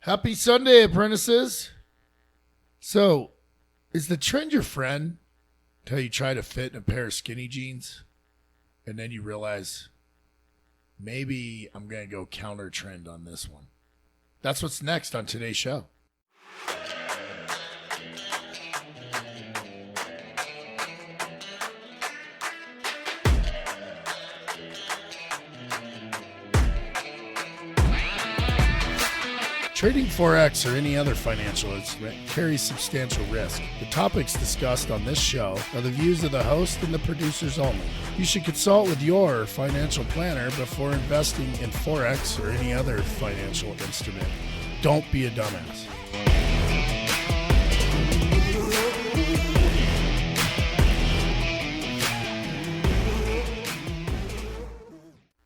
Happy Sunday, apprentices. So, is the trend your friend until you try to fit in a pair of skinny jeans and then you realize maybe I'm going to go counter trend on this one? That's what's next on today's show. Trading Forex or any other financial instrument carries substantial risk. The topics discussed on this show are the views of the host and the producers only. You should consult with your financial planner before investing in Forex or any other financial instrument. Don't be a dumbass.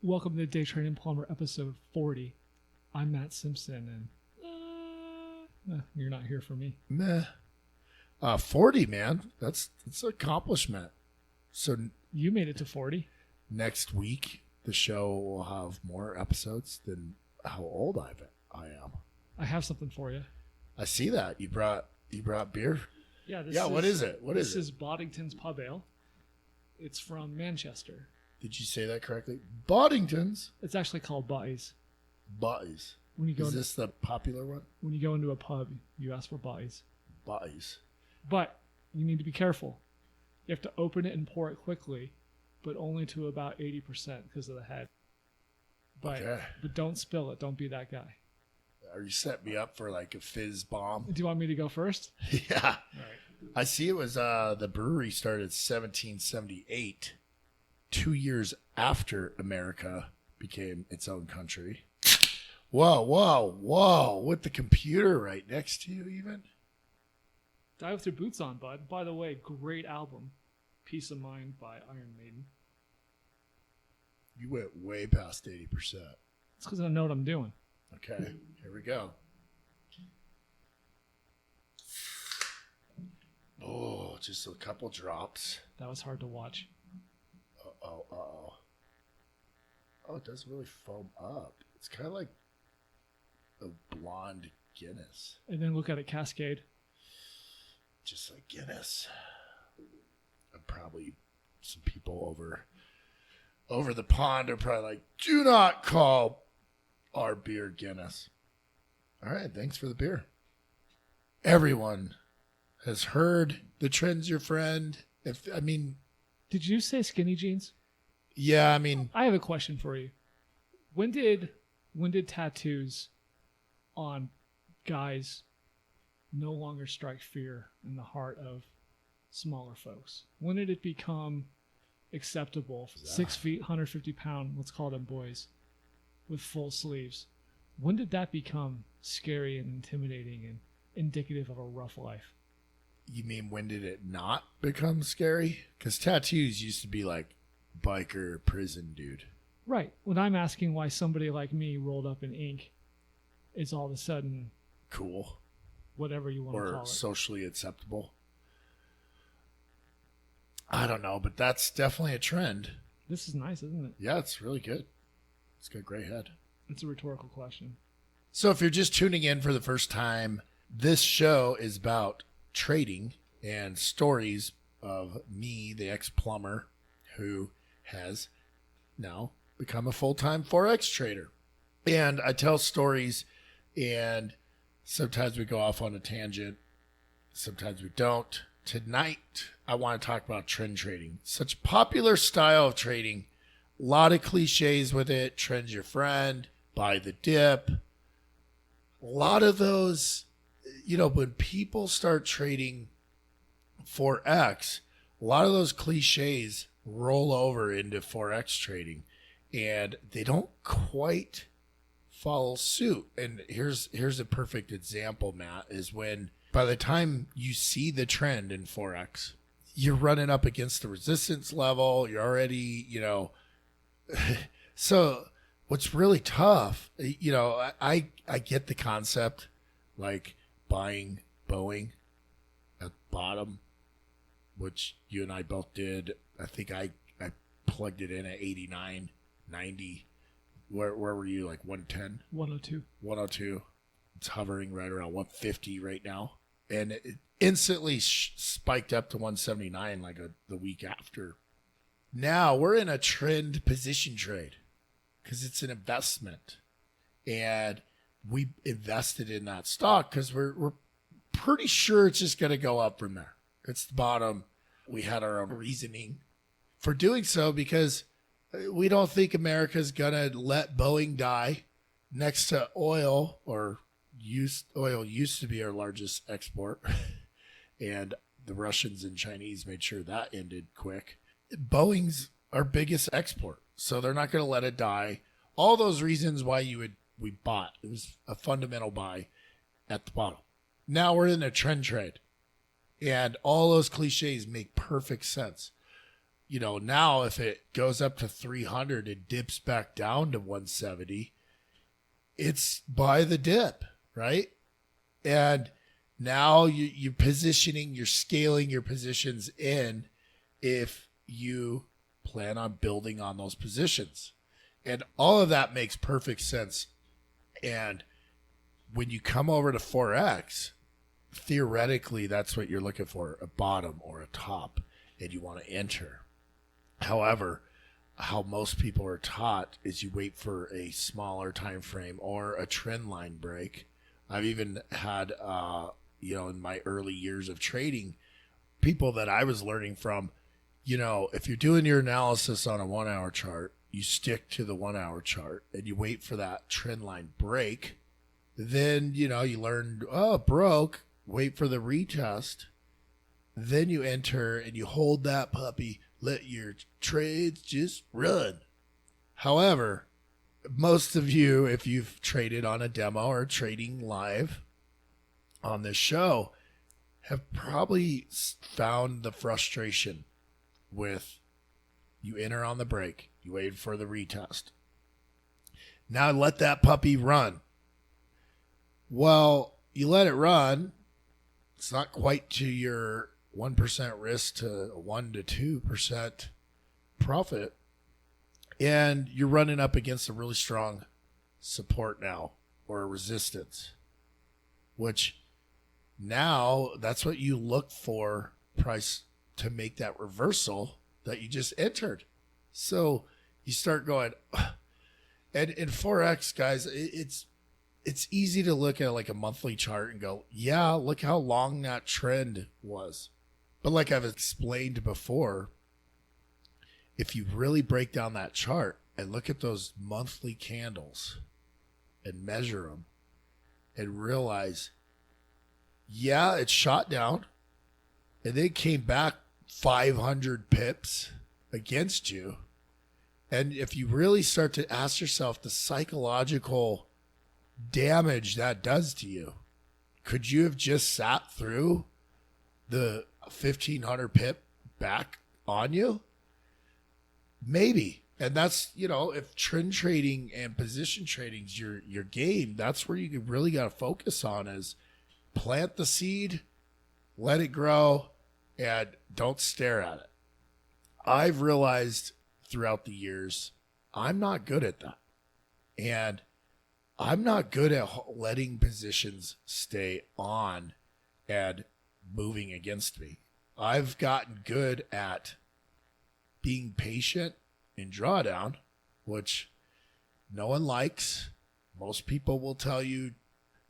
Welcome to Day Trading Plumber, episode 40. I'm Matt Simpson, and you're not here for me. Meh. 40, man. That's an accomplishment. So You made it to 40. next week, the show will have more episodes than how old I am. I have something for you. I see that. You brought beer? Yeah, What is it? This is Boddington's Pub Ale. It's from Manchester. Did you say that correctly? Boddington's? It's actually called Butties. Butties. When you go Is this the popular one? when you go into a pub, you ask for Butties. Butties. But you need to be careful. You have to open it and pour it quickly, but only to about 80% because of the head. But don't spill it. Don't be that guy. Are you setting me up for like a fizz bomb? Do you want me to go first? Yeah. All right. I see it was the brewery started 1778, 2 years after America became its own country. Whoa. With the computer right next to you even? Die with your boots on, bud. By the way, great album. Peace of Mind by Iron Maiden. You went way past 80%. It's because I know what I'm doing. Okay, here we go. Oh, just a couple drops. That was hard to watch. Uh-oh. Oh, it does really foam up. It's kind of like a blonde Guinness. And then look at it cascade. Just like Guinness. And probably some people over the pond are probably like, do not call our beer Guinness. All right, thanks for the beer. Everyone has heard the trend's your friend. Did you say skinny jeans? Yeah, I have a question for you. When did tattoos on guys no longer strike fear in the heart of smaller folks? When did it become acceptable? 6 feet, 150 pound, let's call them boys, with full sleeves. When did that become scary and intimidating and indicative of a rough life? You mean when did it not become scary? Because tattoos used to be like biker prison dude. Right. When I'm asking why somebody like me rolled up in ink is all of a sudden cool, whatever you want to call or it, socially acceptable. I don't know, but that's definitely a trend. This is nice, isn't it? Yeah, it's really good. It's got a great head. It's a rhetorical question. So if you're just tuning in for the first time, this show is about trading and stories of me, the ex-plumber, who has now become a full-time Forex trader. And I tell stories, and sometimes we go off on a tangent. Sometimes we don't. Tonight, I want to talk about trend trading. Such a popular style of trading. A lot of cliches with it. Trend's your friend. Buy the dip. A lot of those, when people start trading Forex, a lot of those cliches roll over into Forex trading, and they don't quite follow suit. And here's a perfect example, Matt, is when by the time you see the trend in Forex, you're running up against the resistance level. You're already, so what's really tough, I get the concept, like buying Boeing at the bottom, which you and I both did. I think I plugged it in at 89, 90. Where were you, like 110? 102. 102. It's hovering right around 150 right now. And it instantly spiked up to 179 like the week after. Now we're in a trend position trade because it's an investment. And we invested in that stock because we're pretty sure it's just going to go up from there. It's the bottom. We had our own reasoning for doing so because we don't think America's going to let Boeing die next to oil. Oil used to be our largest export. And the Russians and Chinese made sure that ended quick. Boeing's our biggest export. So they're not going to let it die. All those reasons why we bought. It was a fundamental buy at the bottom. Now we're in a trend trade. And all those cliches make perfect sense. You know, now if it goes up to 300 and dips back down to 170, it's buy the dip, right? And now you're positioning, you're scaling your positions in if you plan on building on those positions. And all of that makes perfect sense. And when you come over to Forex, theoretically, that's what you're looking for, a bottom or a top, and you want to enter. However, how most people are taught is you wait for a smaller time frame or a trend line break. I've even had, in my early years of trading, people that I was learning from, if you're doing your analysis on a 1 hour chart, you stick to the 1 hour chart and you wait for that trend line break. Then, you learned, broke, wait for the retest. Then you enter and you hold that puppy, let your trades just run. However, most of you, if you've traded on a demo or trading live on this show, have probably found the frustration with you enter on the break, you wait for the retest. Now let that puppy run. Well, you let it run. It's not quite to your 1% risk to 1 to 2% profit. And you're running up against a really strong support now or a resistance, which now that's what you look for price to make that reversal that you just entered. So you start going, and in Forex, guys, it's easy to look at like a monthly chart and go, yeah, look how long that trend was. But like I've explained before, if you really break down that chart and look at those monthly candles and measure them and realize, yeah, it shot down and then came back 500 pips against you. And if you really start to ask yourself the psychological damage that does to you, could you have just sat through the 1,500 pip back on you? Maybe. And that's, if trend trading and position trading is your game, that's where you really got to focus on is plant the seed, let it grow, and don't stare at it. I've realized throughout the years, I'm not good at that. And I'm not good at letting positions stay on and moving against me. I've gotten good at being patient in drawdown, which no one likes. Most people will tell you,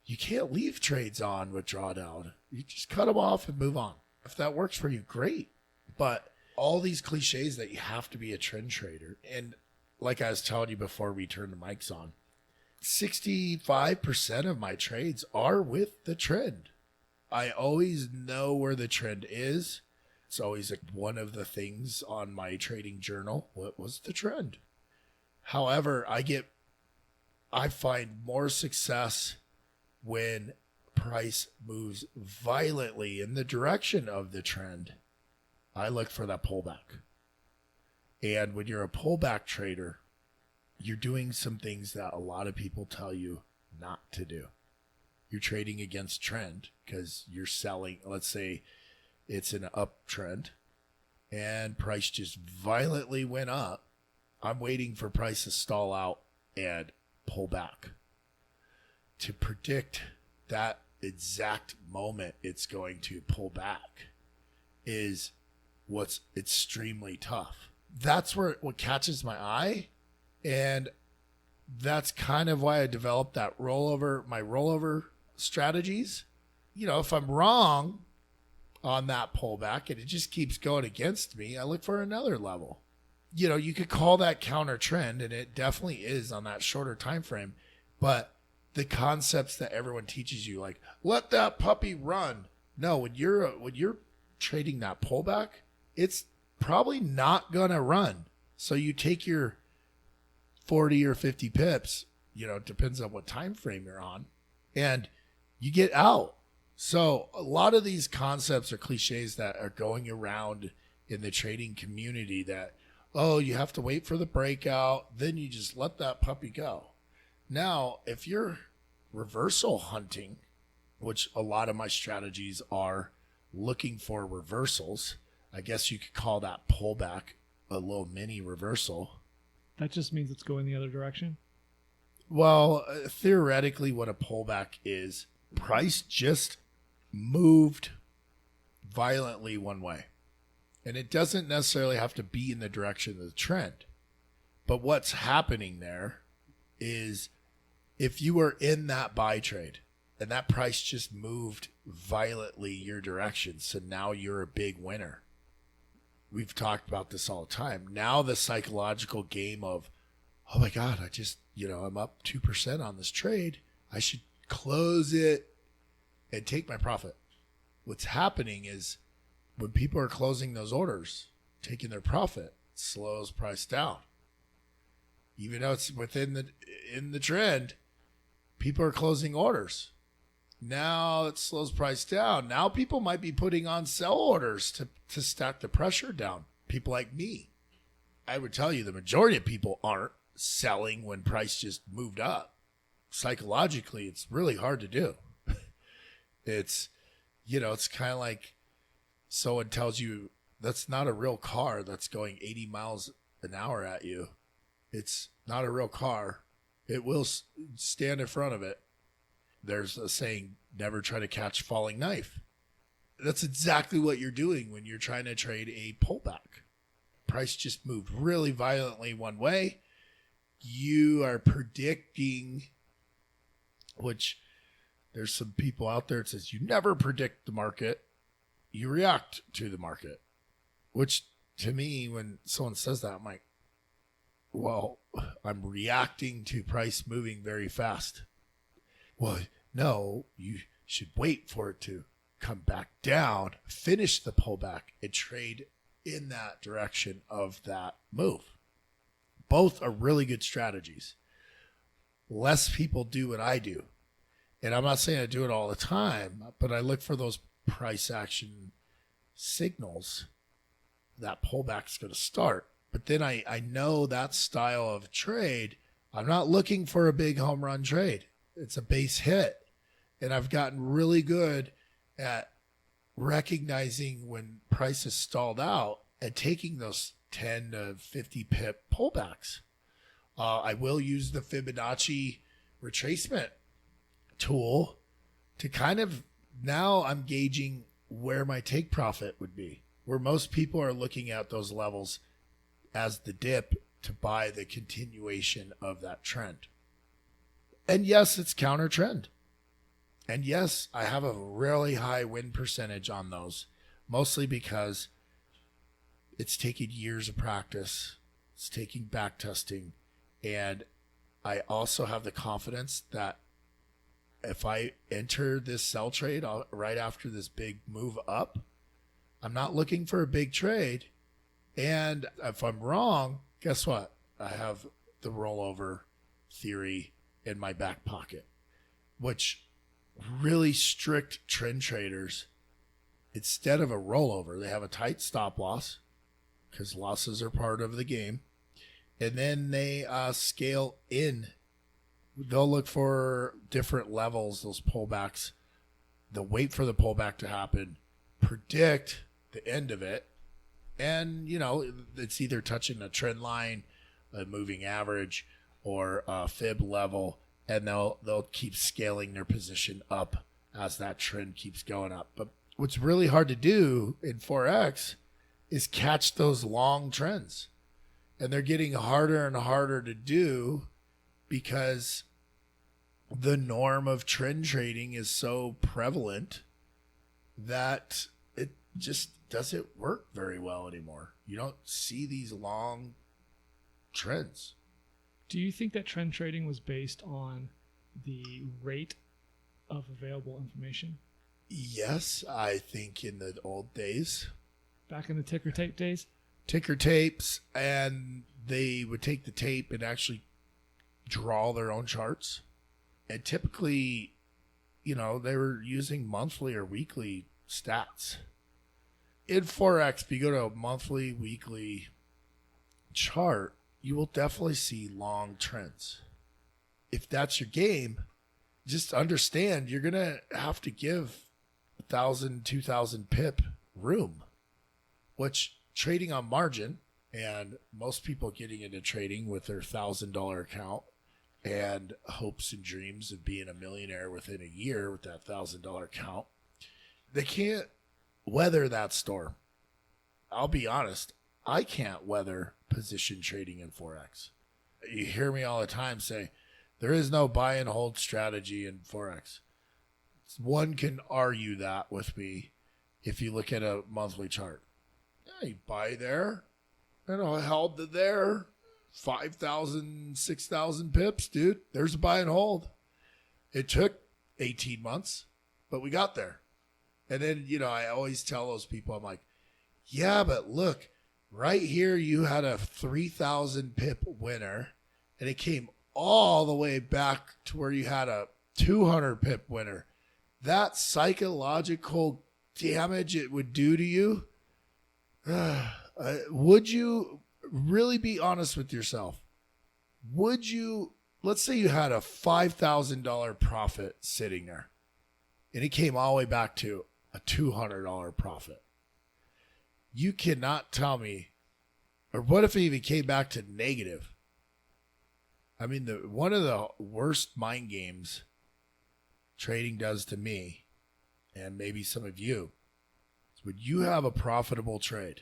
you can't leave trades on with drawdown. You just cut them off and move on. If that works for you, great. But all these cliches that you have to be a trend trader. And like I was telling you before we turned the mics on, 65% of my trades are with the trend. I always know where the trend is. It's always like one of the things on my trading journal. What was the trend? However, I find more success when price moves violently in the direction of the trend. I look for that pullback. And when you're a pullback trader, you're doing some things that a lot of people tell you not to do. You're trading against trend because you're selling, let's say it's an uptrend and price just violently went up. I'm waiting for price to stall out and pull back to predict that exact moment it's going to pull back is what's extremely tough. That's what catches my eye. And that's kind of why I developed my rollover strategies. You know, if I'm wrong on that pullback and it just keeps going against me, I look for another level. You know, you could call that counter trend, and it definitely is on that shorter time frame. But the concepts that everyone teaches you, like let that puppy run. No, when you're trading that pullback, it's probably not gonna run. So you take your 40 or 50 pips, you know, it depends on what time frame you're on, and you get out. So a lot of these concepts are cliches that are going around in the trading community that, oh, you have to wait for the breakout, then you just let that puppy go. Now, if you're reversal hunting, which a lot of my strategies are looking for reversals, I guess you could call that pullback a little mini reversal. That just means it's going the other direction? Well, theoretically, what a pullback is, price just moved violently one way. And it doesn't necessarily have to be in the direction of the trend. But what's happening there is if you were in that buy trade and that price just moved violently your direction, so now you're a big winner. We've talked about this all the time. Now the psychological game of, oh my God, I'm up 2% on this trade. I should close it and take my profit. What's happening is when people are closing those orders, taking their profit, it slows price down. Even though it's in the trend, people are closing orders. Now it slows price down. Now people might be putting on sell orders to stack the pressure down. People like me. I would tell you the majority of people aren't selling when price just moved up. Psychologically, it's really hard to do. It's kind of like someone tells you that's not a real car that's going 80 miles an hour at you. It's not a real car. It will stand in front of it. There's a saying, never try to catch a falling knife. That's exactly what you're doing when you're trying to trade a pullback. Price just moved really violently one way. You are predicting, which there's some people out there that says you never predict the market. You react to the market, which to me, when someone says that, I'm like, well, I'm reacting to price moving very fast. Well, no, you should wait for it to come back down, finish the pullback, and trade in that direction of that move. Both are really good strategies. Less people do what I do. And I'm not saying I do it all the time, but I look for those price action signals that pullback's going to start. But then I know that style of trade, I'm not looking for a big home run trade. It's a base hit. And I've gotten really good at recognizing when price is stalled out and taking those 10 to 50 pip pullbacks. I will use the Fibonacci retracement tool to kind of, now I'm gauging where my take profit would be, where most people are looking at those levels as the dip to buy the continuation of that trend. And yes, it's counter trend. And yes, I have a really high win percentage on those, mostly because it's taking years of practice. It's taking back testing. And I also have the confidence that if I enter this sell trade right after this big move up, I'm not looking for a big trade. And if I'm wrong, guess what? I have the rollover theory in my back pocket, which really strict trend traders, instead of a rollover, they have a tight stop loss because losses are part of the game. And then they scale in. They'll look for different levels, those pullbacks. They'll wait for the pullback to happen, predict the end of it. And, it's either touching a trend line, a moving average, or a fib level. and they'll keep scaling their position up as that trend keeps going up. But what's really hard to do in Forex is catch those long trends. And they're getting harder and harder to do because the norm of trend trading is so prevalent that it just doesn't work very well anymore. You don't see these long trends. Do you think that trend trading was based on the rate of available information? Yes, I think in the old days. Back in the ticker tape days? Ticker tapes, and they would take the tape and actually draw their own charts. And typically, they were using monthly or weekly stats. In Forex, if you go to a monthly, weekly chart, you will definitely see long trends. If that's your game, just understand you're going to have to give 1,000, 2,000 pip room, which trading on margin, and most people getting into trading with their $1,000 account and hopes and dreams of being a millionaire within a year with that $1,000 account, they can't weather that storm. I'll be honest, I can't weather position trading in Forex. You hear me all the time say, there is no buy and hold strategy in Forex. One can argue that with me if you look at a monthly chart. Yeah, you buy there, held to there, 5,000, 6,000 pips, dude. There's a buy and hold. It took 18 months, but we got there. And then, I always tell those people, I'm like, yeah, but look, right here you had a 3,000 pip winner, and it came all the way back to where you had a 200 pip winner. That psychological damage it would do to you, would you really be honest with yourself? Would you, let's say you had a $5,000 profit sitting there and it came all the way back to a $200 profit. You cannot tell me, or what if it even came back to negative? I mean, one of the worst mind games trading does to me, and maybe some of you, when you have a profitable trade,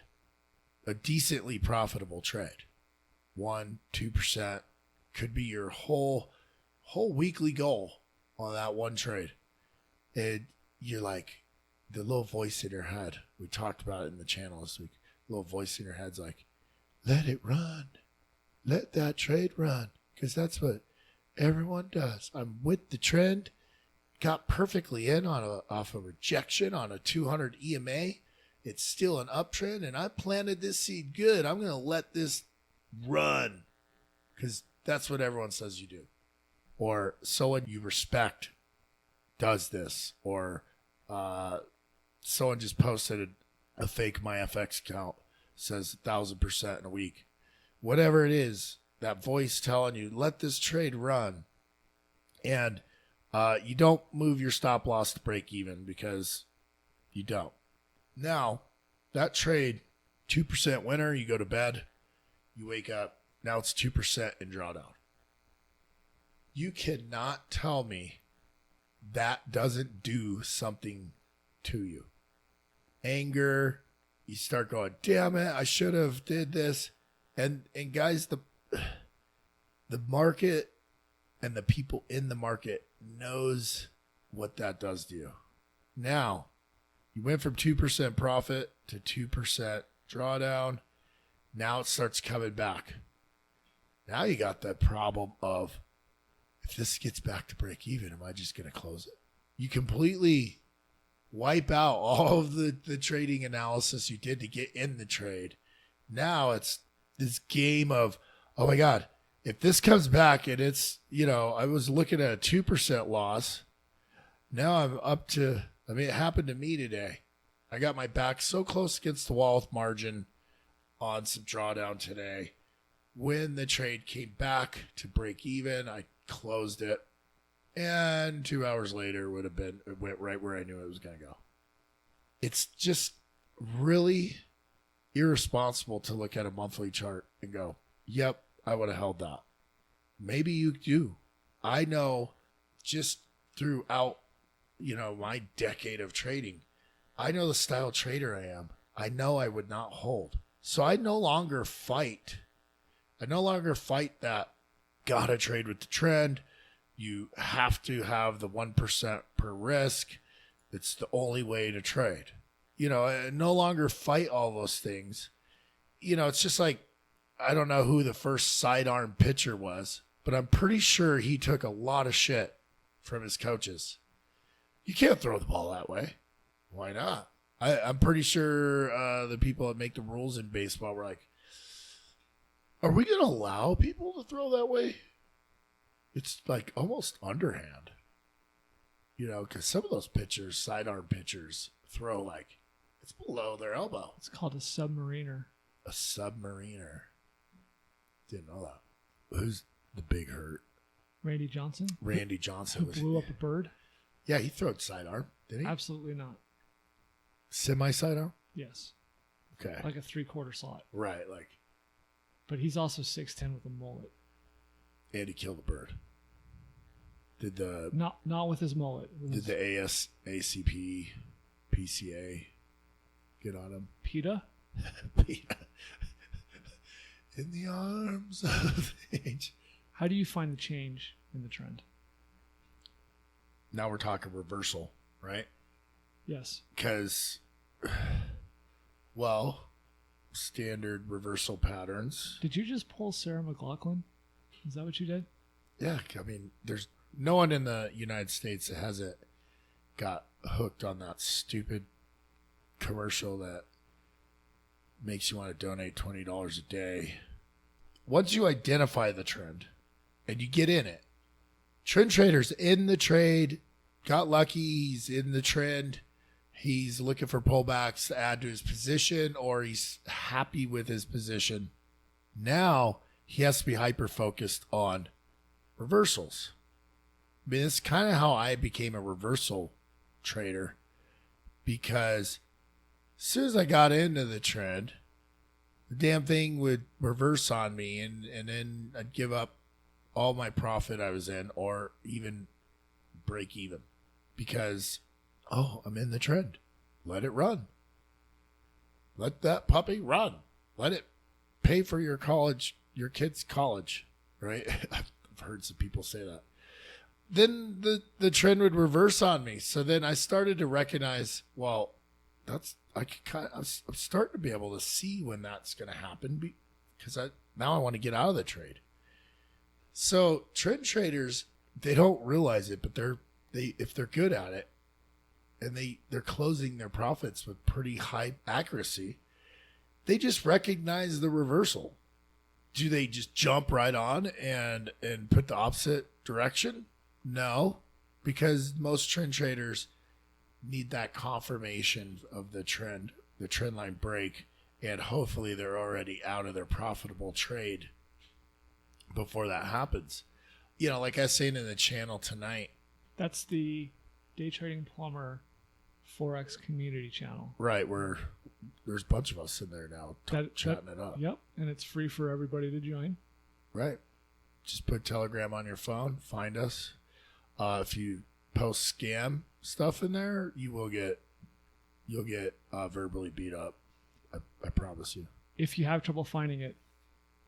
a decently profitable trade, 1%, 2%, could be your whole weekly goal on that one trade. And you're like, the little voice in your head, we talked about it in the channel this week, the little voice in your head's like, let it run. Let that trade run. Because that's what everyone does. I'm with the trend. Got perfectly in off a rejection on a 200 EMA. It's still an uptrend, and I planted this seed good. I'm going to let this run because that's what everyone says you do. Or someone you respect does this. Or someone just posted a fake MyFX account, says 1,000% in a week. Whatever it is, that voice telling you, let this trade run. And you don't move your stop loss to break even because you don't. Now, that trade, 2% winner, you go to bed, you wake up, now it's 2% in drawdown. You cannot tell me that doesn't do something to you. Anger, you start going, damn it, I should have did this. And guys, the market and the people in the market knows what that does to you. Now, you went from 2% profit to 2% drawdown. Now it starts coming back. Now you got that problem of, if this gets back to break even, am I just going to close it? You completely wipe out all of the trading analysis you did to get in the trade. Now it's this game of, oh my God, if this comes back and it's, I was looking at a 2% loss. Now I'm up to, it happened to me today. I got my back so close against the wall with margin on some drawdown today. When the trade came back to break even, I closed it. And 2 hours later it went right where I knew it was going to go. It's just really irresponsible to look at a monthly chart and go, yep, I would have held that. Maybe you do. I know just throughout, my decade of trading, I know the style trader I am. I know I would not hold. So I no longer fight. That gotta trade with the trend. You have to have the 1% per risk. It's the only way to trade. I no longer fight all those things. It's just like, I don't know who the first sidearm pitcher was, but I'm pretty sure he took a lot of shit from his coaches. You can't throw the ball that way. Why not? I'm pretty sure the people that make the rules in baseball were like, are we going to allow people to throw that way? It's like almost underhand. Because some of those pitchers, sidearm pitchers, throw like it's below their elbow. It's called a submariner. A submariner. Didn't know that. Who's the big hurt? Randy Johnson. Randy Johnson Who blew up a bird? Yeah, he threw sidearm, didn't he? Absolutely not. Semi-sidearm? Yes. Okay. Like a 3/4 slot. Right, But he's also 6'10" with a mullet. And he killed a bird. Did the not with his mullet. Did the ACP, PCA get on him? PETA? PETA. In the arms of age. How do you find the change in the trend? Now we're talking reversal, right? Yes. Because, standard reversal patterns. Did you just pull Sarah McLachlan? Is that what you did? Yeah, I mean, there's no one in the United States that hasn't got hooked on that stupid commercial that makes you want to donate $20 a day. Once you identify the trend and you get in it, trend traders in the trade, got lucky, he's in the trend, he's looking for pullbacks to add to his position, or he's happy with his position. Now he has to be hyper-focused on reversals. I mean, it's kind of how I became a reversal trader, because as soon as I got into the trend, the damn thing would reverse on me, and then I'd give up all my profit I was in, or even break even, because, I'm in the trend. Let it run. Let that puppy run. Let it pay for your kid's college, right? I've heard some people say that. Then the trend would reverse on me. So then I started to recognize, I'm starting to be able to see when that's going to happen, because now I want to get out of the trade. So trend traders, they don't realize it, but if they're good at it, and they're closing their profits with pretty high accuracy, they just recognize the reversal. Do they just jump right on and put the opposite direction? No, because most trend traders need that confirmation of the trend line break, and hopefully they're already out of their profitable trade before that happens. Like I was saying in the channel tonight. That's the Day Trading Plumber Forex community channel. Right, where there's a bunch of us in there now chatting it up. Yep, and it's free for everybody to join. Right. Just put Telegram on your phone, find us. If you post scam stuff in there, you'll get verbally beat up. I promise you. If you have trouble finding it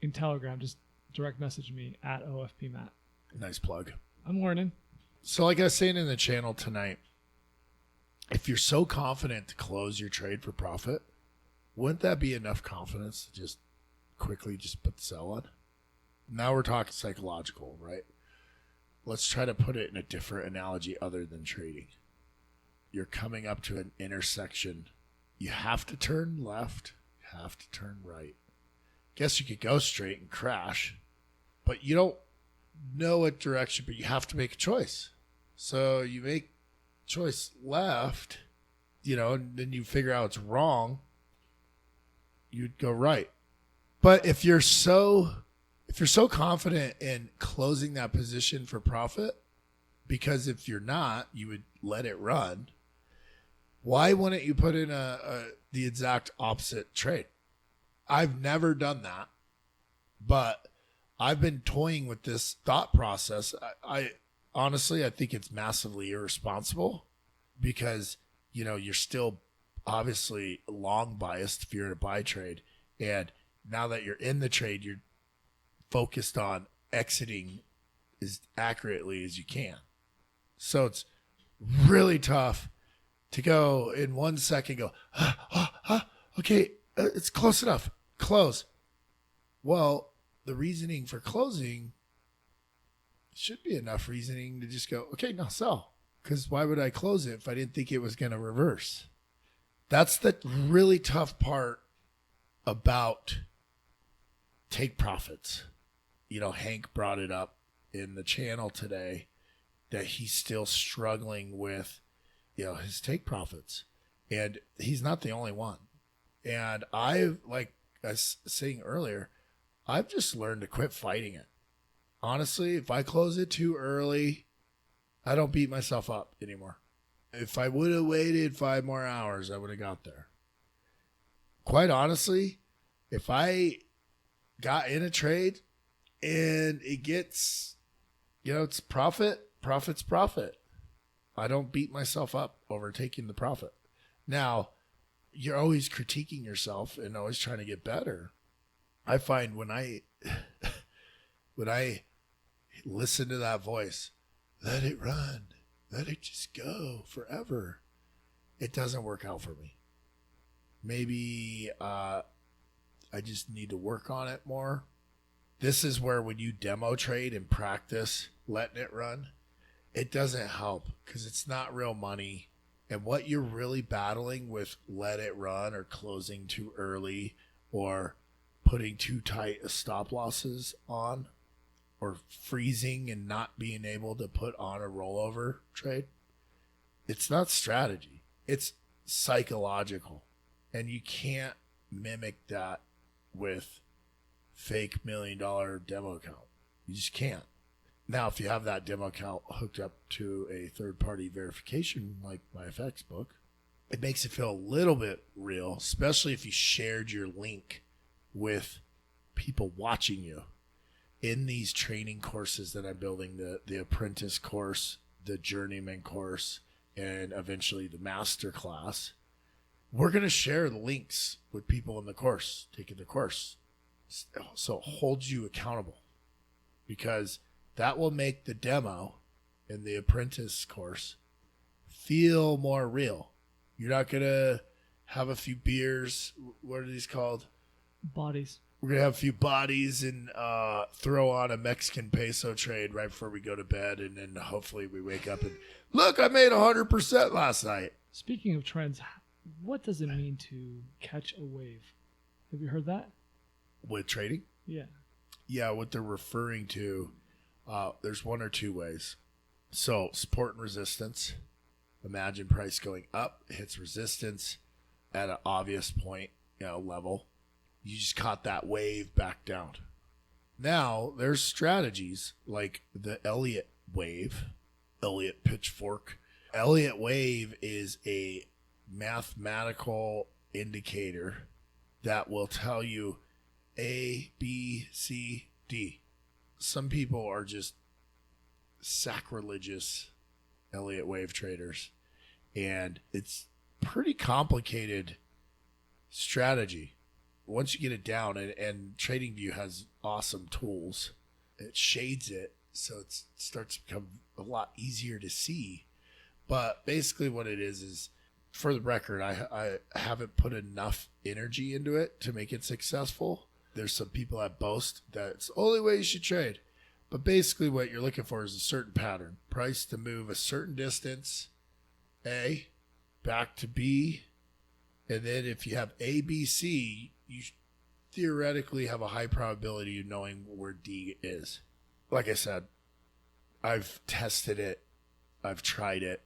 in Telegram, just direct message me at OFPMatt. Nice plug. I'm learning. So like I was saying in the channel tonight, if you're so confident to close your trade for profit, wouldn't that be enough confidence to just quickly just put the sell on? Now we're talking psychological, right? Let's try to put it in a different analogy other than trading. You're coming up to an intersection. You have to turn left, you have to turn right. Guess you could go straight and crash, but you don't know what direction, but you have to make a choice. So you make choice left, and then you figure out it's wrong, you'd go right. But if you're so confident in closing that position for profit, because if you're not, you would let it run, why wouldn't you put in the exact opposite trade? I've never done that, but I've been toying with this thought process. I honestly, I think it's massively irresponsible because, you're still obviously long biased if you're in a buy trade. And now that you're in the trade, you're focused on exiting as accurately as you can. So it's really tough to go in 1 second, go, okay, it's close enough. Close. Well, the reasoning for closing should be enough reasoning to just go, okay, now sell. Because why would I close it if I didn't think it was going to reverse? That's the really tough part about take profits. Hank brought it up in the channel today that he's still struggling with, his take profits. And he's not the only one. And like I was saying earlier, I've just learned to quit fighting it. Honestly, if I close it too early, I don't beat myself up anymore. If I would have waited 5 more hours, I would have got there. Quite honestly, if I got in a trade and it gets, it's profit's profit. I don't beat myself up over taking the profit. Now, you're always critiquing yourself and always trying to get better. I find when I listen to that voice, let it run, let it just go forever, it doesn't work out for me. Maybe I just need to work on it more. This is where when you demo trade and practice letting it run, it doesn't help because it's not real money. And what you're really battling with let it run or closing too early or putting too tight a stop losses on or freezing and not being able to put on a rollover trade, it's not strategy. It's psychological. And you can't mimic that with fake $1 million demo account. You just can't. Now, if you have that demo account hooked up to a third-party verification like my FX book, it makes it feel a little bit real, especially if you shared your link with people watching you. In these training courses that I'm building, the apprentice course, the journeyman course, and eventually the master class, we're going to share the links with people in the course, taking the course. So it holds you accountable because that will make the demo in the apprentice course feel more real. You're not going to have a few beers. What are these called? Bodies. We're going to have a few bodies and throw on a Mexican peso trade right before we go to bed. And then hopefully we wake up and, look, I made 100% last night. Speaking of trends, what does it mean to catch a wave? Have you heard that? With trading? Yeah. Yeah, what they're referring to, there's one or two ways. So support and resistance. Imagine price going up, hits resistance at an obvious point, level. You just caught that wave back down. Now, there's strategies like the Elliott Wave, Elliott Pitchfork. Elliott Wave is a mathematical indicator that will tell you A, B, C, D. Some people are just sacrilegious Elliott Wave traders, and it's pretty complicated strategy. Once you get it down, and TradingView has awesome tools, it shades it so it starts to become a lot easier to see. But basically what it is for the record, I haven't put enough energy into it to make it successful. There's some people that boast that it's the only way you should trade. But basically what you're looking for is a certain pattern. Price to move a certain distance, A, back to B, and then if you have A, B, C, you theoretically have a high probability of knowing where D is. Like I said, I've tested it, I've tried it,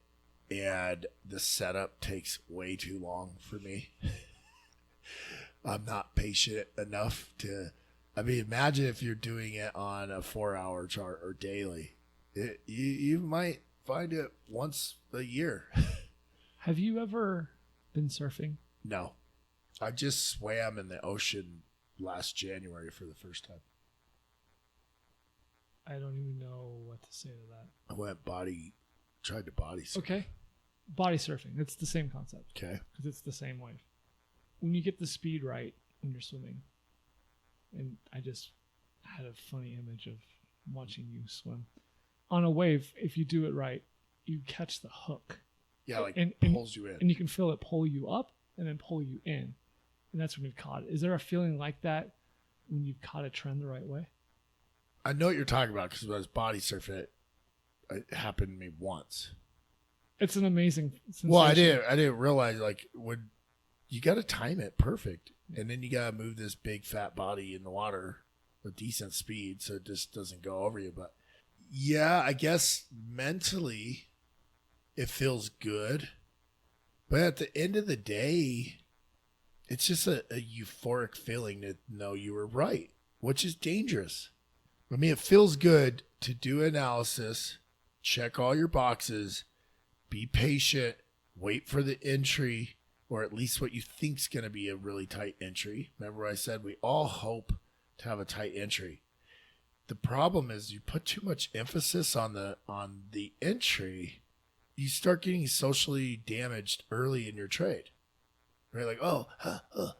and the setup takes way too long for me. I'm not patient enough to... imagine if you're doing it on a 4-hour chart or daily. You might find it once a year. Have you ever been surfing? No. I just swam in the ocean last January for the first time. I don't even know what to say to that. I tried to body surf. Okay. Body surfing. It's the same concept. Okay. Because it's the same wave. When you get the speed right when you're swimming, and I just had a funny image of watching you swim. On a wave, if you do it right, you catch the hook. Yeah, like and pulls you in. And you can feel it pull you up and then pull you in. And that's when you've caught it. Is there a feeling like that when you've caught a trend the right way? I know what you're talking about because when I was body surfing it happened to me once. It's an amazing sensation. Well, I didn't realize, like, when you got to time it perfect, and then you got to move this big fat body in the water with decent speed so it just doesn't go over you. But yeah, I guess mentally it feels good, but at the end of the day, it's just a euphoric feeling to know you were right, which is dangerous. I mean, it feels good to do analysis, check all your boxes, be patient, wait for the entry, or at least what you think is going to be a really tight entry. Remember I said we all hope to have a tight entry. The problem is you put too much emphasis on the entry, you start getting socially damaged early in your trade. Right? Like, it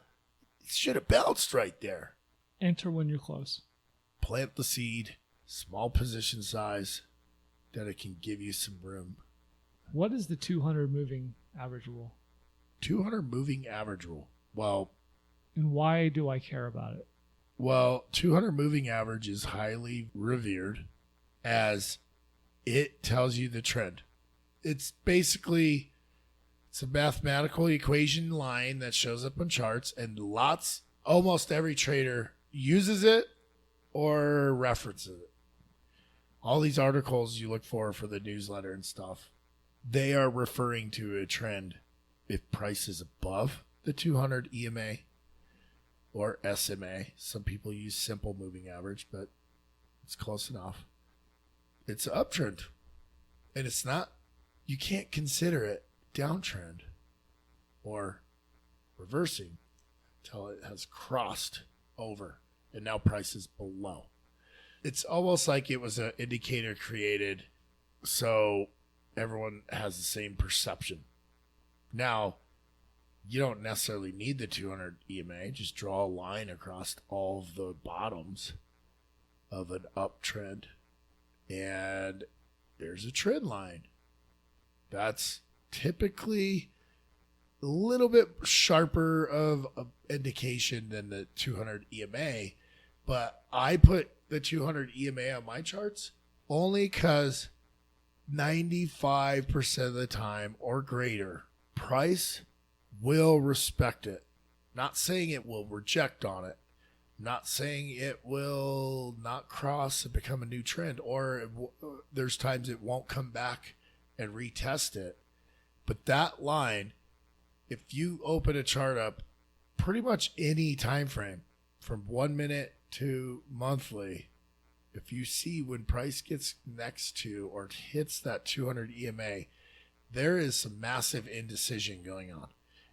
should have bounced right there. Enter when you're close. Plant the seed, small position size, that it can give you some room. What is the 200 moving average rule? 200 moving average rule. Well, and why do I care about it? Well, 200 moving average is highly revered as it tells you the trend. It's basically, it's a mathematical equation line that shows up on charts, and almost every trader uses it or references it. All these articles you look for the newsletter and stuff, they are referring to a trend if price is above the 200 EMA or SMA. Some people use simple moving average, but it's close enough. It's an uptrend. And it's not, you can't consider it downtrend or reversing until it has crossed over and now price is below. It's almost like it was an indicator created so everyone has the same perception. Now, you don't necessarily need the 200 EMA. Just draw a line across all of the bottoms of an uptrend, and there's a trend line. That's typically a little bit sharper of an indication than the 200 EMA, but I put the 200 EMA on my charts only because 95% of the time or greater, price will respect it. Not saying it will reject on it. Not saying it will not cross and become a new trend, or there's times it won't come back and retest it. But that line, if you open a chart up pretty much any time frame from 1 minute to monthly, if you see when price gets next to or hits that 200 EMA, there is some massive indecision going on.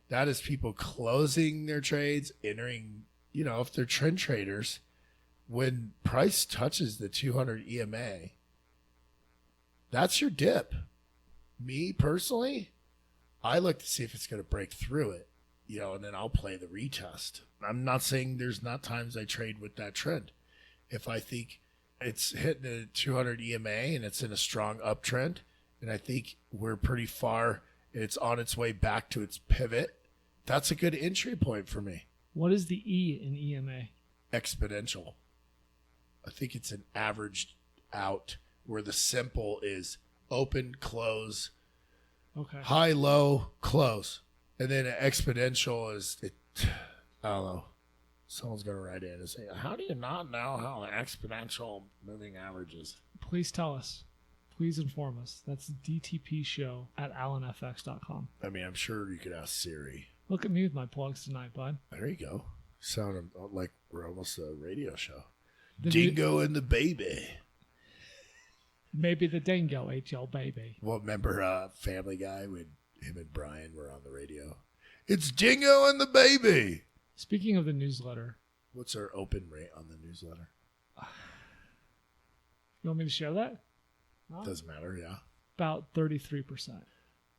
That is people closing their trades, entering, if they're trend traders, when price touches the 200 EMA, that's your dip. Me personally, I look to see if it's going to break through it, and then I'll play the retest. I'm not saying there's not times I trade with that trend. If I think it's hitting a 200 EMA and it's in a strong uptrend, and I think we're pretty far, and it's on its way back to its pivot, that's a good entry point for me. What is the E in EMA? Exponential. I think it's an averaged out where the simple is open, close, okay, high, low, close. And then an exponential is, I don't know. Someone's going to write in and say, how do you not know how an exponential moving average is? Please tell us. Please inform us. That's dtpshow@allenfx.com. I mean, I'm sure you could ask Siri. Look at me with my plugs tonight, bud. There you go. Sounding like we're almost a radio show. Dingo and the baby. Maybe the dingo ate your baby. Well, remember Family Guy when him and Brian were on the radio? It's Dingo and the baby. Speaking of the newsletter. What's our open rate on the newsletter? You want me to share that? Huh? Doesn't matter, yeah. About 33%.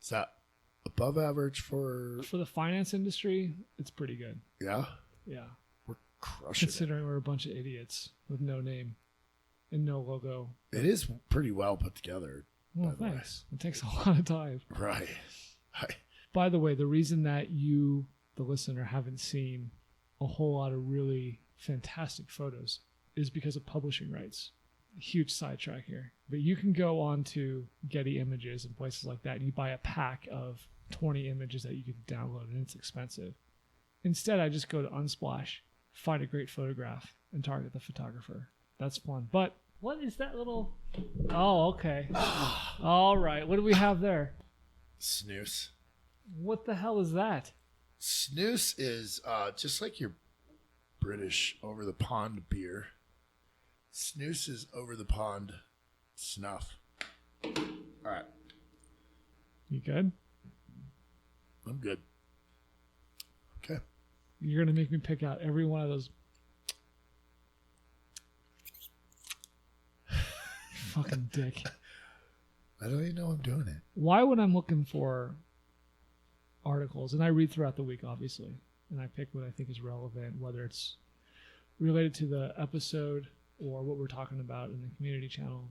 Is that above average for... For the finance industry, it's pretty good. Yeah? Yeah. We're crushing Considering we're a bunch of idiots with no name and no logo. it. It is pretty well put together. Well, by the way. thanks. It takes a lot of time. Right. By the way, the reason that you, the listener, haven't seen a whole lot of really fantastic photos is because of publishing rights. Huge sidetrack here. But you can go on to Getty Images and places like that, and you buy a pack of 20 images that you can download, and it's expensive. Instead, I just go to Unsplash, find a great photograph, and target the photographer. That's fun. But what is that little... Oh, okay. All right. What do we have there? Snooze. What the hell is that? Snooze is just like your British over-the-pond beer. Snooze is over-the-pond snuff. All right. You good? I'm good. Okay. You're going to make me pick out every one of those. Fucking dick. I don't even know I'm doing it. Why, when I'm looking for articles, and I read throughout the week, obviously, and I pick what I think is relevant, whether it's related to the episode or what we're talking about in the community channel,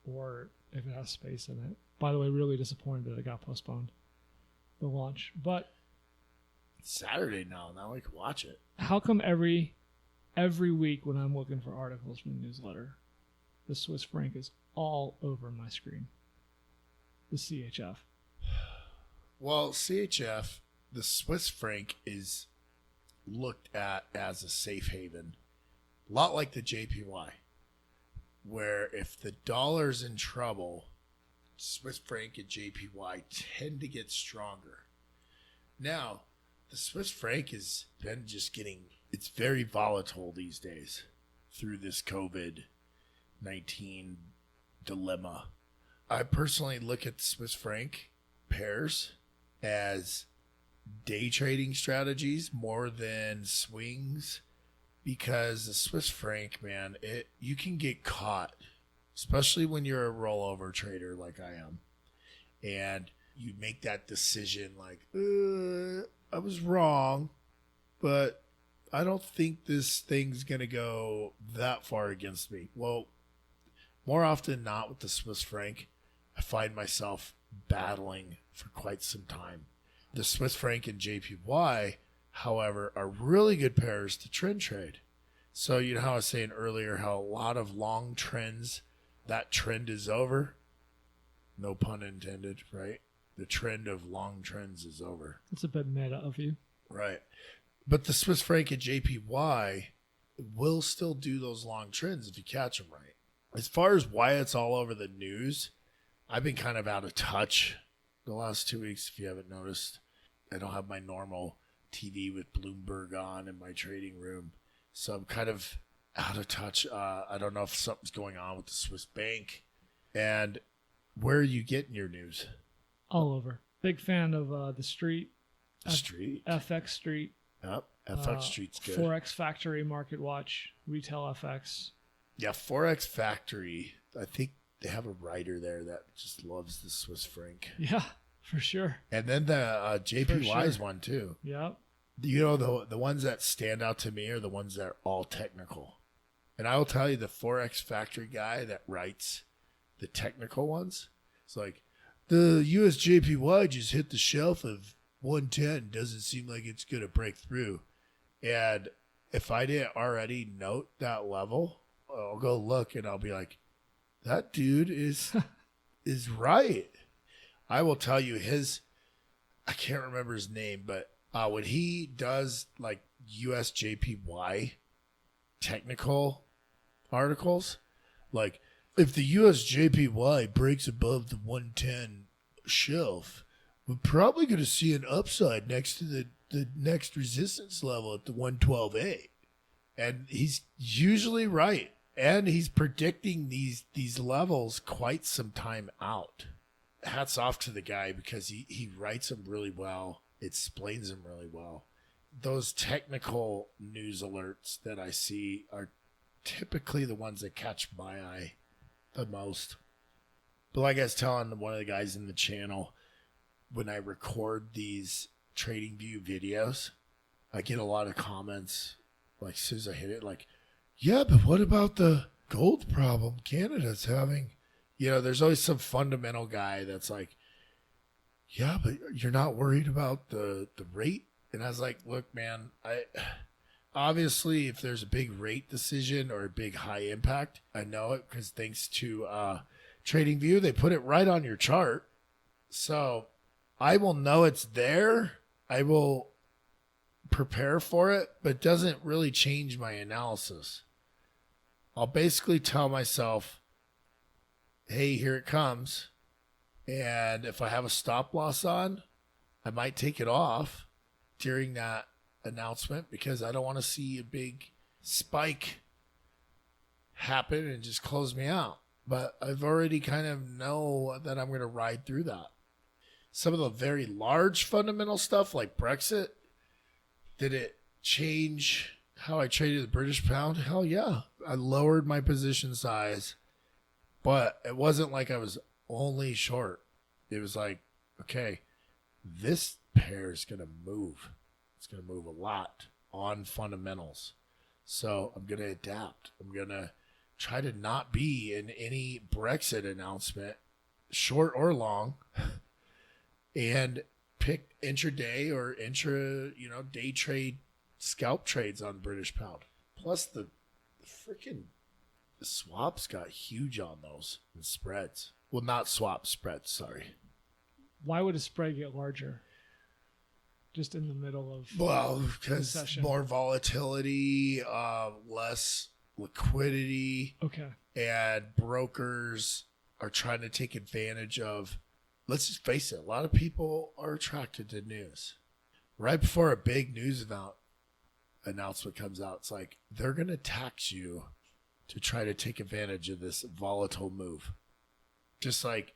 or if it has space in it. By the way, really disappointed that it got postponed, the launch. But It's Saturday now I can watch it. how come every week when I'm looking for articles from the newsletter, the Swiss franc is all over my screen? The CHF. Well, CHF, the Swiss franc is looked at as a safe haven. A lot like the JPY, where if the dollar's in trouble, Swiss franc and JPY tend to get stronger. Now, the Swiss franc has been just getting, it's very volatile these days through this COVID-19 dilemma. I personally look at Swiss franc pairs as day trading strategies more than swings, because the Swiss franc, man, you can get caught, especially when you're a rollover trader like I am, and you make that decision like, I was wrong, but I don't think this thing's going to go that far against me. Well, more often than not with the Swiss franc, I find myself battling for quite some time. The Swiss franc and JPY, however, are really good pairs to trend trade. So you know how I was saying earlier how a lot of long trends, that trend is over? No pun intended, right? The trend of long trends is over. It's a bit meta of you. Right. But the Swiss franc and JPY will still do those long trends if you catch them right. As far as why it's all over the news, I've been kind of out of touch the last 2 weeks, if you haven't noticed. I don't have my normal TV with Plumber on in my trading room. So I'm kind of out of touch. I don't know if something's going on with the Swiss bank. And where are you getting your news? All over. Big fan of the Street. Street? FX Street. Yep. FX Street's good. Forex Factory, Market Watch, Retail FX. Yeah, Forex Factory. I think they have a writer there that just loves the Swiss franc. Yeah, for sure. And then the JPY's one too. Yep. You know, the ones that stand out to me are the ones that are all technical. And I will tell you, the Forex Factory guy that writes the technical ones, it's like, the US JPY just hit the shelf of 110. Doesn't seem like it's going to break through. And if I didn't already note that level, I'll go look and I'll be like, that dude is right. I will tell you I can't remember his name, but when he does like US JPY technical articles, like if the US JPY breaks above the 110 shelf, we're probably going to see an upside next to the next resistance level at the 112.8. And he's usually right. And he's predicting these levels quite some time out. Hats off to the guy because he writes them really well. Explains them really well. Those technical news alerts that I see are typically the ones that catch my eye. the most. But like I was telling one of the guys in the channel, when I record these Trading View videos, I get a lot of comments, like as soon as I hit it, like, yeah, but what about the gold problem Canada's having? You know, there's always some fundamental guy that's like, yeah, but you're not worried about the rate? And I was like, look, man, obviously if there's a big rate decision or a big high impact, I know it because thanks to Trading View, they put it right on your chart. So I will know it's there. I will prepare for it, but it doesn't really change my analysis. I'll basically tell myself, hey, here it comes. And if I have a stop loss on, I might take it off during that announcement because I don't want to see a big spike happen and just close me out. But I've already kind of know that I'm going to ride through that. Some of the very large fundamental stuff like Brexit, did it change how I traded the British pound? Hell yeah. I lowered my position size, but it wasn't like I was only short. It was like, okay, this pair is going to move. It's going to move a lot on fundamentals. So I'm going to adapt. I'm going to try to not be in any Brexit announcement, short or long, and pick intraday or day trade scalp trades on British pound. Plus the freaking swaps got huge on those and spreads. Well, not swap spreads, sorry. Why would a spread get larger? Just in the middle of because more volatility, less liquidity. Okay. And brokers are trying to take advantage of, let's just face it, a lot of people are attracted to news. Right before a big news announcement comes out, it's like they're going to tax you to try to take advantage of this volatile move. Just like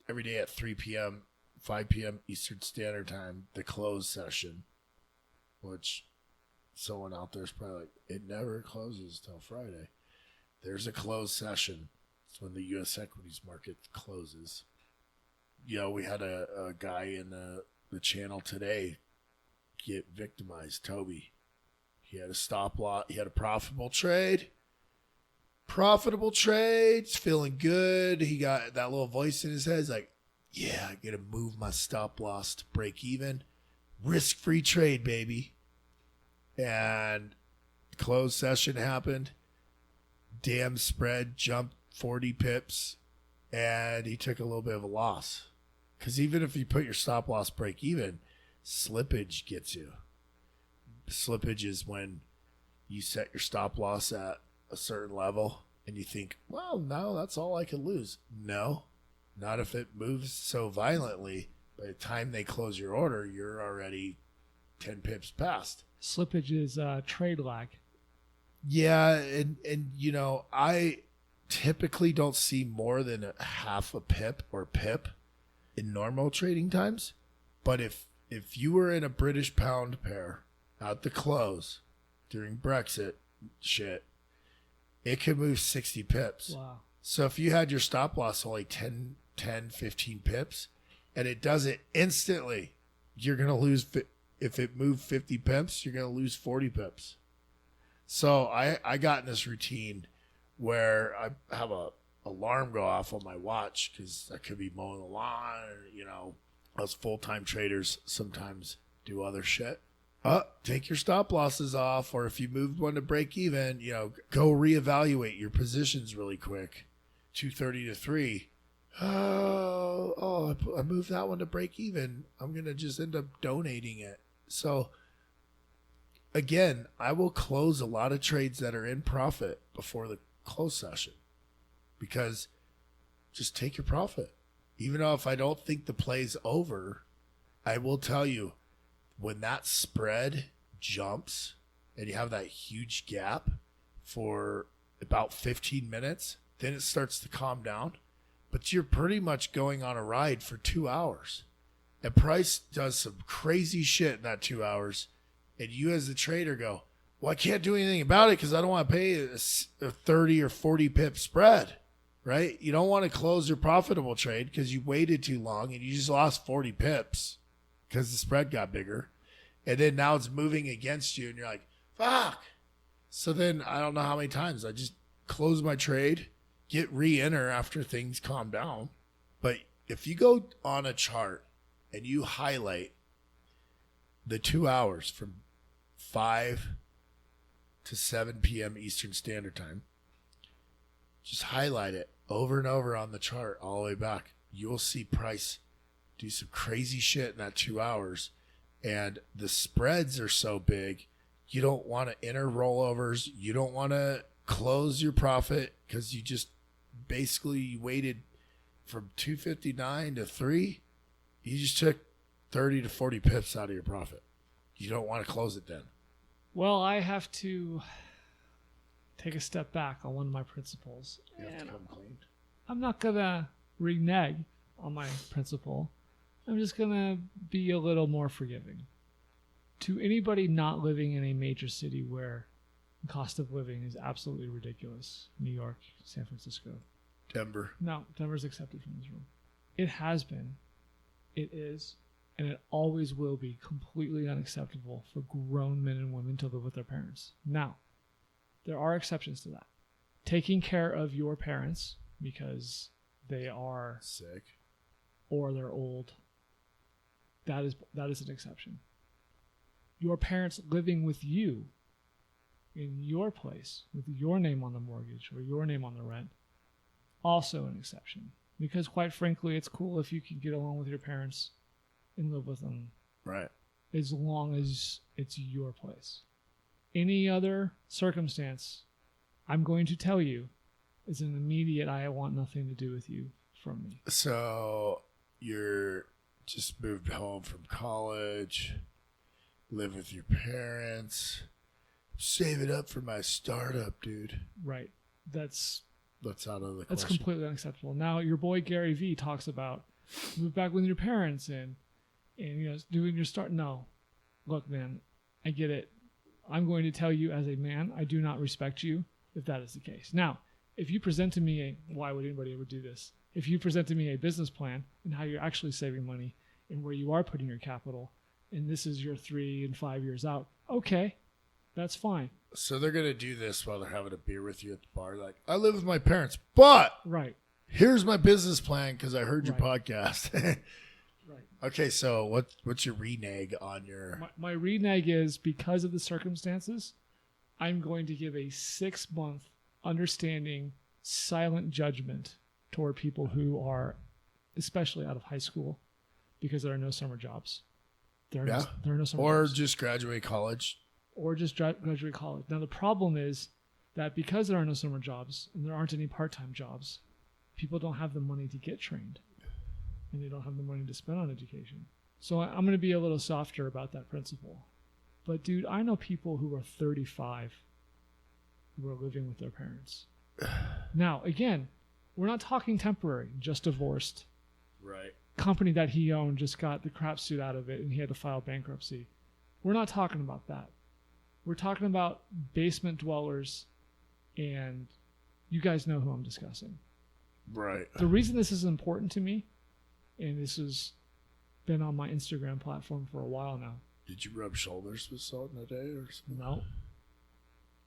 every day at 3 p.m., 5 p.m. Eastern Standard Time, the close session, which someone out there is probably like, it never closes till Friday. There's a closed session. It's when the U.S. equities market closes. You know, we had a guy in the channel today get victimized, Toby. He had a stop loss. He had a profitable trade. It's feeling good. He got that little voice in his head. He's like, yeah, I got to move my stop loss to break even. Risk-free trade, baby. And closed session happened. Damn spread jumped 40 pips. And he took a little bit of a loss. Because even if you put your stop loss break even, slippage gets you. Slippage is when you set your stop loss at a certain level and you think, well, no, that's all I can lose. No, not if it moves so violently. By the time they close your order, you're already 10 pips past. Slippage is trade lag. Yeah, and you know, I typically don't see more than a half a pip or pip in normal trading times. But if you were in a British pound pair at the close during Brexit shit, it could move 60 pips. Wow. So if you had your stop loss only 10, 15 pips, and it does it instantly, you're going to lose. If it moved 50 pips, you're going to lose 40 pips. So I got in this routine where I have a alarm go off on my watch because I could be mowing the lawn. Or, you know, us full-time traders sometimes do other shit. Take your stop losses off, or if you moved one to break even, you know, go reevaluate your positions really quick. 230 to 3. I moved that one to break even. I'm going to just end up donating it. So again, I will close a lot of trades that are in profit before the close session because just take your profit. Even though if I don't think the play's over, I will tell you, when that spread jumps and you have that huge gap for about 15 minutes, then it starts to calm down. But you're pretty much going on a ride for 2 hours. And price does some crazy shit in that 2 hours. And you as the trader go, well, I can't do anything about it because I don't want to pay a 30 or 40 pip spread. right? You don't want to close your profitable trade because you waited too long and you just lost 40 pips because the spread got bigger. And then now it's moving against you and you're like, fuck. So then I don't know how many times I just close my trade, get re-enter after things calm down. But if you go on a chart and you highlight the 2 hours from 5 to 7 p.m. Eastern Standard Time, just highlight it over and over on the chart all the way back. You'll see price do some crazy shit in that 2 hours. And the spreads are so big, you don't want to enter rollovers. You don't want to close your profit because you just basically waited from 259 to 3. You just took 30 to 40 pips out of your profit. You don't want to close it then. Well, I have to take a step back on one of my principles. You have to come clean. I'm not going to renege on my principle. I'm just going to be a little more forgiving. To anybody not living in a major city where the cost of living is absolutely ridiculous, New York, San Francisco. Denver. No, Denver's accepted from this room. It has been, it is, and it always will be completely unacceptable for grown men and women to live with their parents. Now, there are exceptions to that. Taking care of your parents because they are sick or they're old, that is an exception. Your parents living with you in your place with your name on the mortgage or your name on the rent, also an exception. Because quite frankly, it's cool if you can get along with your parents and live with them. Right. As long as it's your place. Any other circumstance, I'm going to tell you, is an immediate, I want nothing to do with you from me. So you're just moved home from college, live with your parents, save it up for my startup, dude. Right. That's out of the That's question. completely unacceptable. Now, your boy Gary V talks about move back with your parents and doing your start. No, look, man, I get it. I'm going to tell you as a man, I do not respect you if that is the case. Now, if you present to me why would anybody ever do this? If you present to me a business plan and how you're actually saving money and where you are putting your capital, and this is your 3 and 5 years out, okay, that's fine. So they're going to do this while they're having a beer with you at the bar. Like, I live with my parents, but right. Here's my business plan because I heard your Right. podcast. Right. Okay, so what's your renege on your... My renege is because of the circumstances, I'm going to give a 6-month understanding, silent judgment toward people who are especially out of high school because there are no summer jobs. There are no summer or jobs. just graduate college. Or just graduate college. Now, the problem is that because there are no summer jobs and there aren't any part-time jobs, people don't have the money to get trained. And they don't have the money to spend on education. So I'm going to be a little softer about that principle. But, dude, I know people who are 35 who are living with their parents. Now, again, we're not talking temporary, just divorced. Right. Company that he owned just got the crap suit out of it and he had to file bankruptcy. We're not talking about that. We're talking about basement dwellers, and you guys know who I'm discussing. Right. The reason this is important to me, and this has been on my Instagram platform for a while now. Did you rub shoulders with Salt in a day or something? No.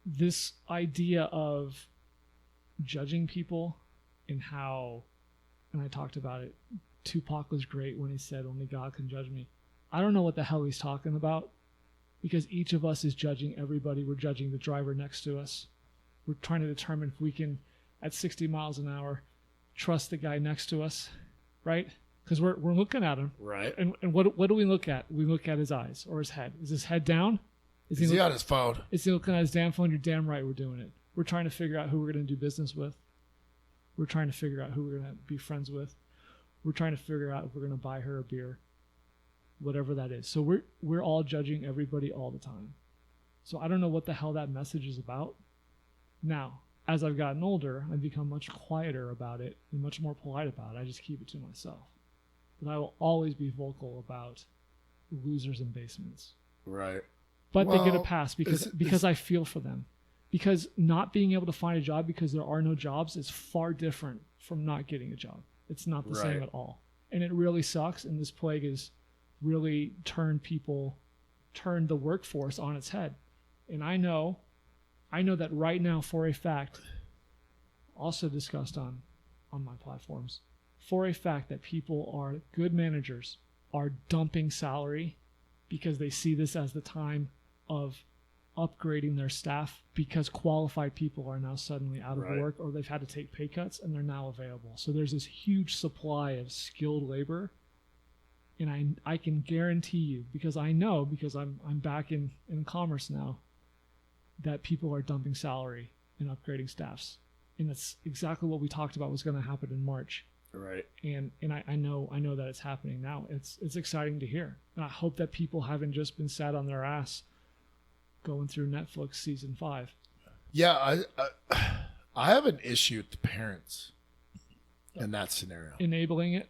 This idea of judging people and how, and I talked about it, Tupac was great when he said, only God can judge me. I don't know what the hell he's talking about because each of us is judging everybody. We're judging the driver next to us. We're trying to determine if we can, at 60 miles an hour, trust the guy next to us, right? Because we're looking at him. Right. And what do we look at? We look at his eyes or his head. Is his head down? Is he on his phone? Is he looking at his damn phone? You're damn right we're doing it. We're trying to figure out who we're going to do business with. We're trying to figure out who we're going to be friends with. We're trying to figure out if we're going to buy her a beer, whatever that is. So we're all judging everybody all the time. So I don't know what the hell that message is about. Now, as I've gotten older, I've become much quieter about it and much more polite about it. I just keep it to myself. But I will always be vocal about losers in basements. Right. But they get a pass because I feel for them. Because not being able to find a job because there are no jobs is far different from not getting a job. It's not the Right. same at all. And it really sucks. And this plague has really turned the workforce on its head. And I know that right now for a fact, also discussed on my platforms, for a fact that good managers are dumping salary because they see this as the time of upgrading their staff because qualified people are now suddenly out of Right. work or they've had to take pay cuts and they're now available. So there's this huge supply of skilled labor. And I can guarantee you, because I'm back in commerce now, that people are dumping salary and upgrading staffs. And that's exactly what we talked about was going to happen in March. Right. And I know that it's happening now. It's exciting to hear. And I hope that people haven't just been sat on their ass going through Netflix season 5. Yeah, I have an issue with the parents in that scenario. Enabling it.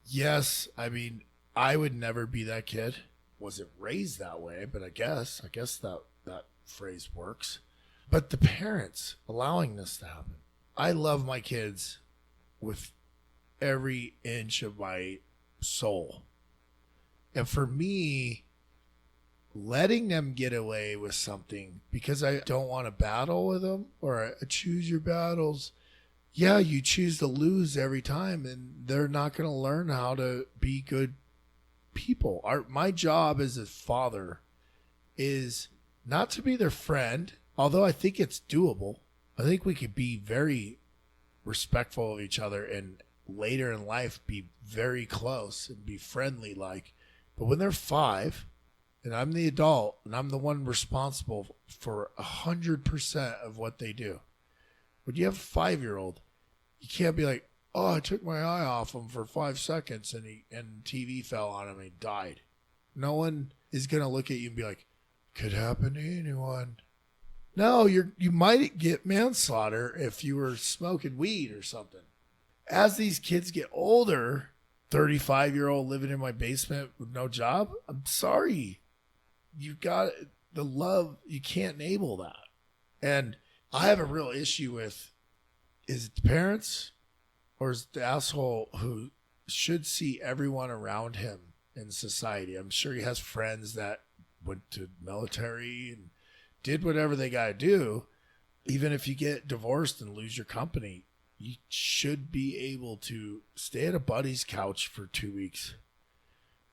Yes, I mean, I would never be that kid. Wasn't raised that way, but I guess that phrase works. But the parents allowing this to happen. I love my kids with every inch of my soul. And for me, letting them get away with something because I don't want to battle with them or choose your battles. Yeah, you choose to lose every time and they're not going to learn how to be good people. My job as a father is not to be their friend, although I think it's doable. I think we could be very respectful of each other and later in life be very close and be friendly like. But when they're 5 and I'm the adult and I'm the one responsible for 100% of what they do. When you have a 5-year-old, you can't be like, oh, I took my eye off him for 5 seconds and TV fell on him and he died. No one is going to look at you and be like, could happen to anyone. No, you might get manslaughter if you were smoking weed or something. As these kids get older, 35-year-old living in my basement with no job, I'm sorry. You've got the love. You can't enable that. And I have a real issue with, is it the parents or is it the asshole who should see everyone around him in society? I'm sure he has friends that went to military and did whatever they got to do. Even if you get divorced and lose your company, you should be able to stay at a buddy's couch for 2 weeks.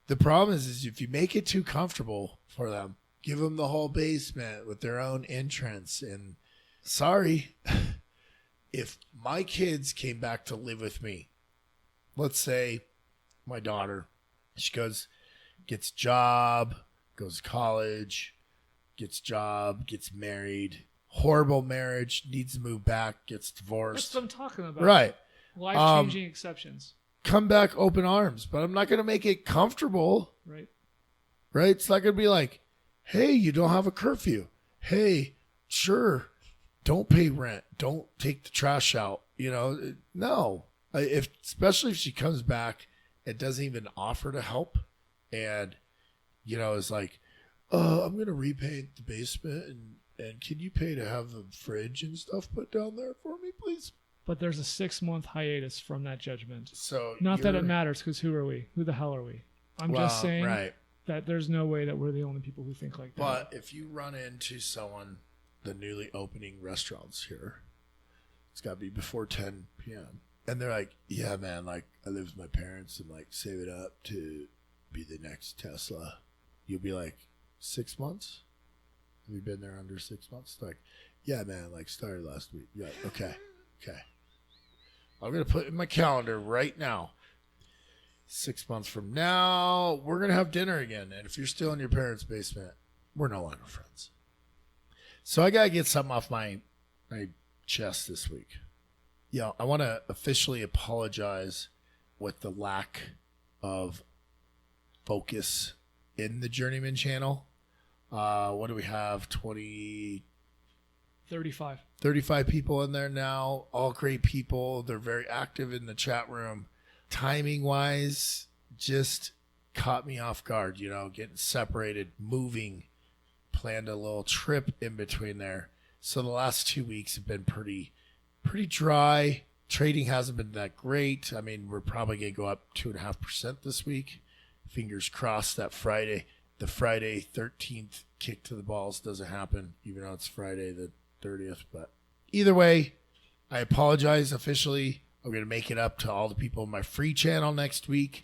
The problem is if you make it too comfortable for them, give them the whole basement with their own entrance. And sorry, if my kids came back to live with me, let's say my daughter, she gets job, goes to college, gets job, gets married, horrible marriage, needs to move back, gets divorced. That's what I'm talking about. Right. Life-changing exceptions. Come back open arms, but I'm not going to make it comfortable. Right. Right? It's not going to be like, hey, you don't have a curfew. Hey, sure, don't pay rent. Don't take the trash out. No. Especially if she comes back and doesn't even offer to help and, is like, I'm going to repaint the basement and can you pay to have the fridge and stuff put down there for me, please? But there's a 6-month hiatus from that judgment. So not that it matters, because who are we? Who the hell are we? I'm just saying that there's no way that we're the only people who think like that. But if you run into someone, the newly opening restaurants here, it's got to be before 10 p.m. And they're like, yeah, man, like I live with my parents and like save it up to be the next Tesla. You'll be like, 6 months? Have you been there under 6 months? Like, yeah, man, like started last week. Yeah, okay. I'm going to put in my calendar right now. 6 months from now, we're going to have dinner again. And if you're still in your parents' basement, we're no longer friends. So I got to get something off my chest this week. Yeah, I want to officially apologize with the lack of focus in the Journeyman channel. What do we have? 35 people in there now. All great people. They're very active in the chat room. Timing wise, just caught me off guard, getting separated, moving, planned a little trip in between there. So the last 2 weeks have been pretty dry. Trading hasn't been that great. I mean, we're probably going to go up 2.5% this week. Fingers crossed that the Friday 13th kick to the balls doesn't happen, even though it's Friday the 30th. But either way, I apologize officially. I'm going to make it up to all the people in my free channel next week.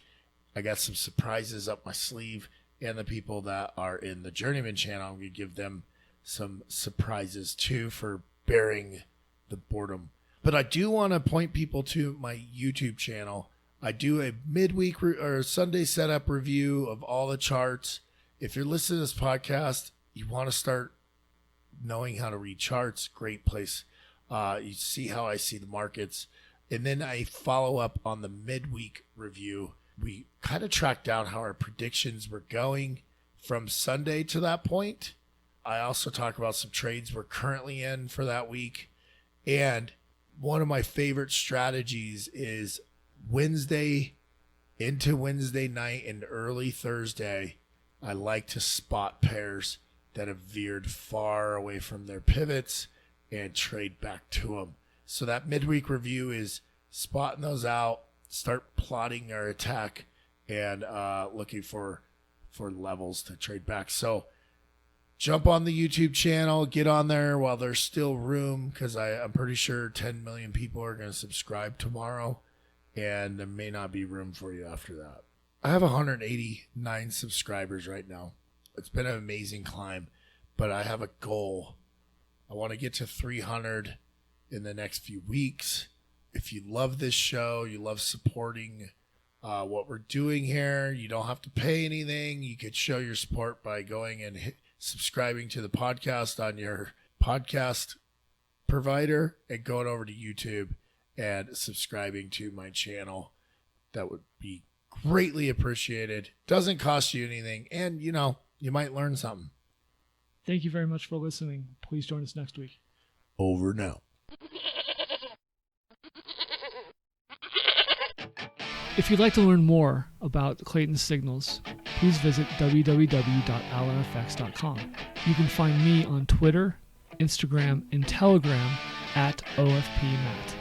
I got some surprises up my sleeve, and the people that are in the Journeyman channel, I'm going to give them some surprises too for bearing the boredom. But I do want to point people to my YouTube channel. I do a midweek or Sunday setup review of all the charts. If you're listening to this podcast, you want to start knowing how to read charts, great place. You see how I see the markets. And then I follow up on the midweek review. We kind of track down how our predictions were going from Sunday to that point. I also talk about some trades we're currently in for that week. And one of my favorite strategies is Wednesday into Wednesday night and early Thursday. I like to spot pairs that have veered far away from their pivots and trade back to them. So that midweek review is spotting those out, start plotting our attack, and looking for levels to trade back. So jump on the YouTube channel, get on there while there's still room, because I'm pretty sure 10 million people are going to subscribe tomorrow, and there may not be room for you after that. I have 189 subscribers right now. It's been an amazing climb, but I have a goal. I want to get to 300 in the next few weeks. If you love this show, you love supporting what we're doing here, you don't have to pay anything. You could show your support by going and subscribing to the podcast on your podcast provider and going over to YouTube and subscribing to my channel. That would be greatly appreciated. Doesn't cost you anything, and you might learn something. Thank you very much for listening. Please join us next week. Over now. If you'd like to learn more about Clayton signals, please visit www.allenfx.com. You can find me on Twitter, Instagram, and Telegram at OFPMatt.